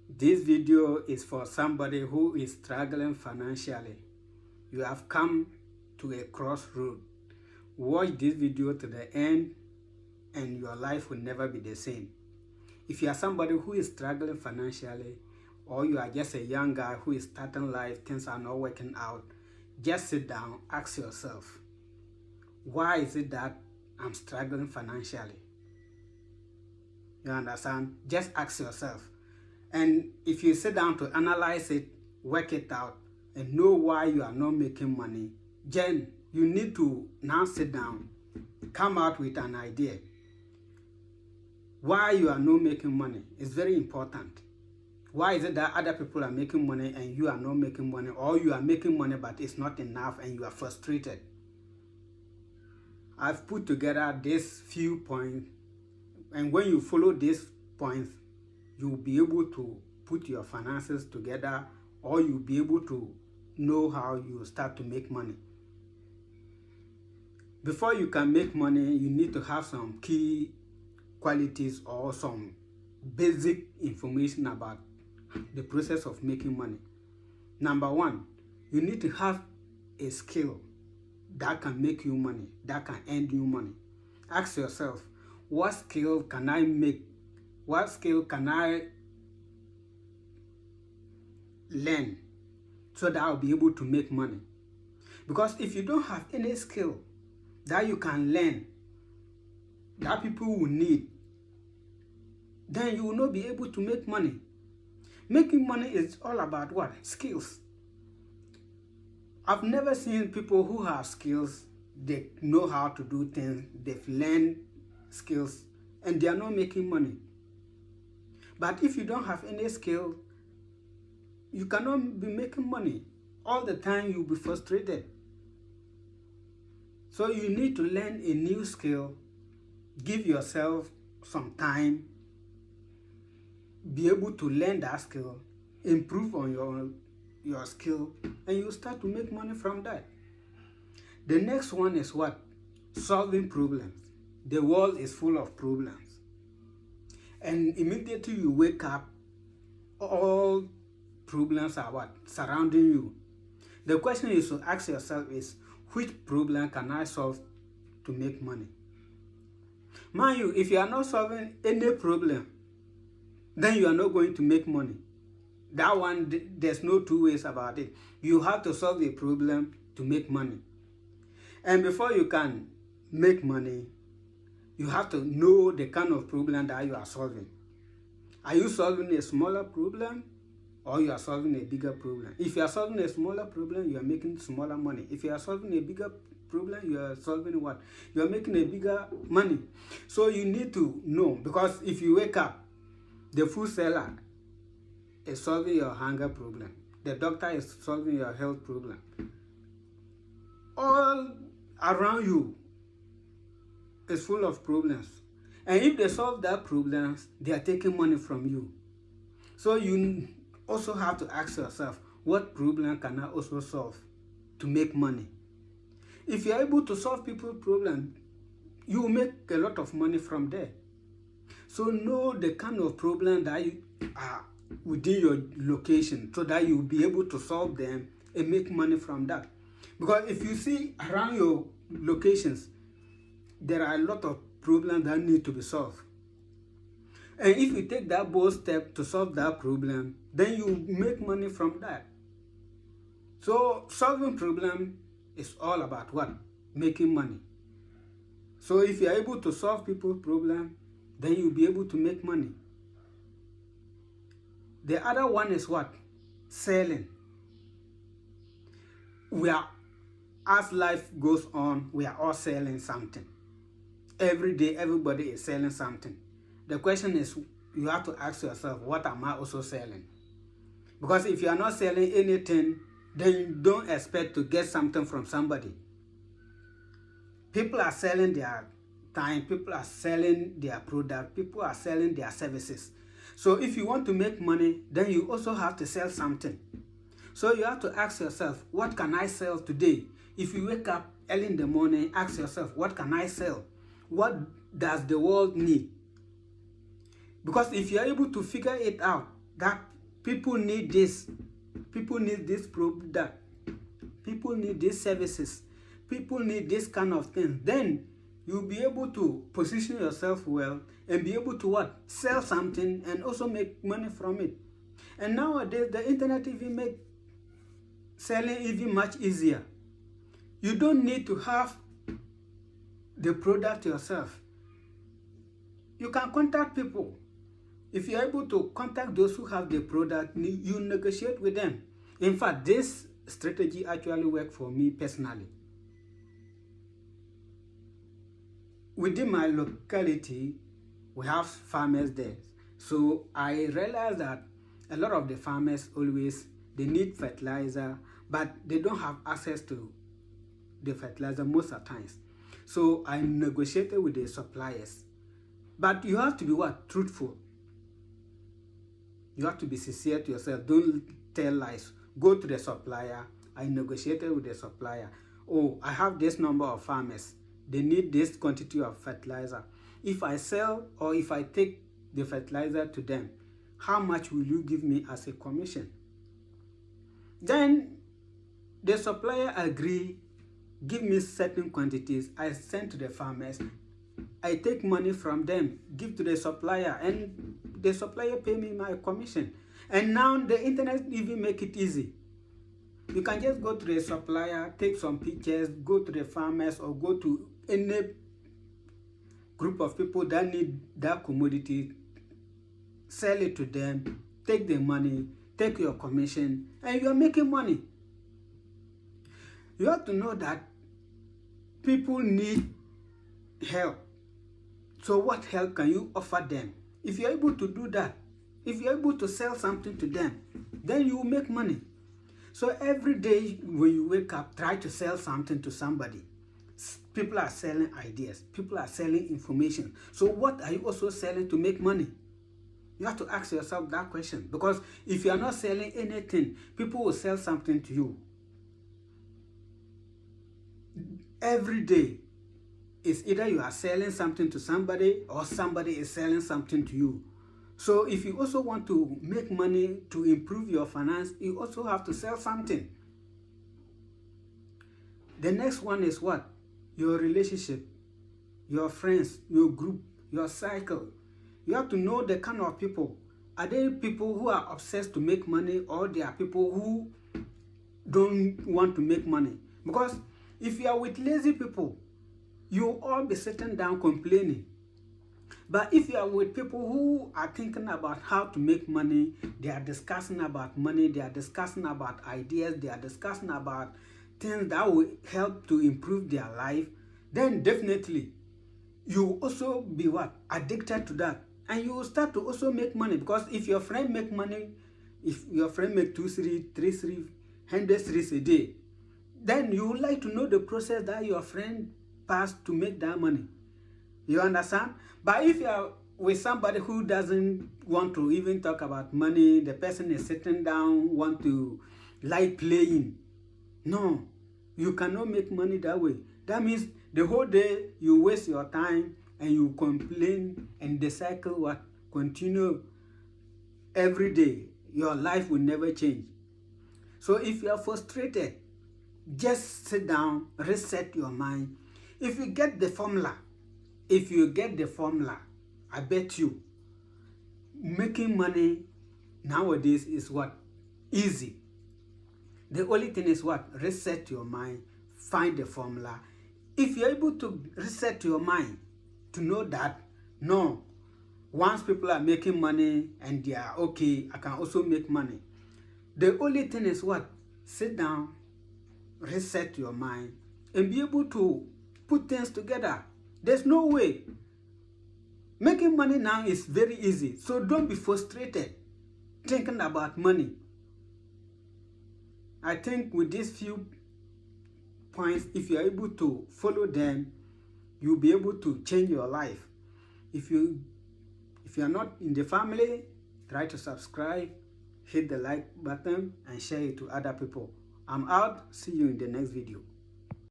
This video is for somebody who is struggling financially. You have come to a crossroad. Watch this video to the end and your life will never be the same. If you are somebody who is struggling financially, or you are just a young guy who is starting life, things are not working out, just sit down, ask yourself, why is it that I'm struggling financially? You understand? Just ask yourself. And if you sit down to analyze it, work it out, and know why you are not making money, then you need to now sit down, come out with an idea. Why you are not making money is very important. Why is it that other people are making money and you are not making money, or you are making money but it's not enough and you are frustrated? I've put together these few points, and when you follow these points, you'll be able to put your finances together, or you'll be able to know how you start to make money. Before you can make money, you need to have some key qualities or some basic information about the process of making money. Number one, you need to have a skill that can make you money, that can earn you money. Ask yourself, what skill can I make? What skill can I learn so that I'll be able to make money? Because if you don't have any skill that you can learn, that people will need, then you will not be able to make money. Making money is all about what? Skills. I've never seen people who have skills, they know how to do things, they've learned skills, and they are not making money. But if you don't have any skill, you cannot be making money. All the time you'll be frustrated. So you need to learn a new skill, give yourself some time, be able to learn that skill, improve on your skill, and you start to make money from that. The next one is what? Solving problems. The world is full of problems. And immediately you wake up, all problems are what? Surrounding you. The question is to ask yourself is, which problem can I solve to make money? Mind you, if you are not solving any problem, then you are not going to make money. That one, there's no two ways about it. You have to solve a problem to make money. And before you can make money, you have to know the kind of problem that you are solving. Are you solving a smaller problem, or you are solving a bigger problem? If you are solving a smaller problem, you are making smaller money. If you are solving a bigger problem, you are solving what? You are making a bigger money. So you need to know, because if you wake up, the food seller is solving your hunger problem, the doctor is solving your health problem. All around you is full of problems. And if they solve that problems, they are taking money from you. So you also have to ask yourself, what problem can I also solve to make money? If you are able to solve people's problems, you will make a lot of money from there. So know the kind of problem that you are within your location, so that you will be able to solve them and make money from that. Because if you see around your locations, there are a lot of problems that need to be solved. And if you take that bold step to solve that problem, then you make money from that. So solving problem is all about what? Making money. So if you are able to solve people's problem, then you'll be able to make money. The other one is what? Selling. As life goes on, we are all selling something. Every day, everybody is selling something. The question is, you have to ask yourself, what am I also selling? Because if you are not selling anything, then you don't expect to get something from somebody. People are selling their time, people are selling their product, people are selling their services. So if you want to make money, then you also have to sell something. So you have to ask yourself, what can I sell today? If you wake up early in the morning, ask yourself, what can I sell? What does the world need? Because if you are able to figure it out, that people need this, people need this product, people need these services, people need this kind of thing, then you'll be able to position yourself well and be able to what? Sell something and also make money from it. And nowadays, the internet even make selling even much easier. You don't need to have the product yourself. You can contact people. If you're able to contact those who have the product, you negotiate with them. In fact, this strategy actually worked for me personally. Within my locality, we have farmers there. So I realized that a lot of the farmers they need fertilizer, but they don't have access to the fertilizer most of the times. So I negotiated with the suppliers. But you have to be what? Truthful. You have to be sincere to yourself. Don't tell lies. Go to the supplier. I negotiated with the supplier. Oh, I have this number of farmers. They need this quantity of fertilizer. If I sell or if I take the fertilizer to them, how much will you give me as a commission? Then the supplier agree, give me certain quantities. I send to the farmers. I take money from them, give to the supplier, and the supplier pay me my commission. And now the internet even make it easy. You can just go to the supplier, take some pictures, go to the farmers, or go to any group of people that need that commodity, sell it to them, take the money, take your commission, and you are making money. You have to know that people need help. So what help can you offer them? If you're able to do that, if you're able to sell something to them, then you will make money. So every day when you wake up, try to sell something to somebody. People are selling ideas. People are selling information. So what are you also selling to make money? You have to ask yourself that question. Because if you are not selling anything, people will sell something to you. Every day, it's either you are selling something to somebody or somebody is selling something to you. So if you also want to make money to improve your finance, you also have to sell something. The next one is what? Your relationship, your friends, your group, your cycle. You have to know the kind of people. Are they people who are obsessed to make money, or they are people who don't want to make money? Because if you are with lazy people, you will all be sitting down complaining. But if you are with people who are thinking about how to make money, they are discussing about money, they are discussing about ideas, they are discussing about things that will help to improve their life, then definitely you will also be what? Addicted to that. And you will start to also make money. Because if your friend make money, if your friend make 2, 3, 3, 100 cities a day, then you would like to know the process that your friend passed to make that money. You understand? But if you are with somebody who doesn't want to even talk about money, the person is sitting down, want to like playing, no, you cannot make money that way. That means the whole day you waste your time and you complain, and the cycle will continue every day. Your life will never change. So if you are frustrated, just sit down, reset your mind. If you get the formula, I bet you making money nowadays is what? Easy. The only thing is what? Reset your mind, find the formula. If you're able to reset your mind to know that, no, once people are making money and they are okay, I can also make money. The only thing is what? Sit down, reset your mind, and be able to put things together. There's no way. Making money now is very easy. So don't be frustrated thinking about money. I think with these few points, if you are able to follow them, you'll be able to change your life. If you are not in the family, try to subscribe, hit the like button, and share it to other people. I'm out. See you in the next video.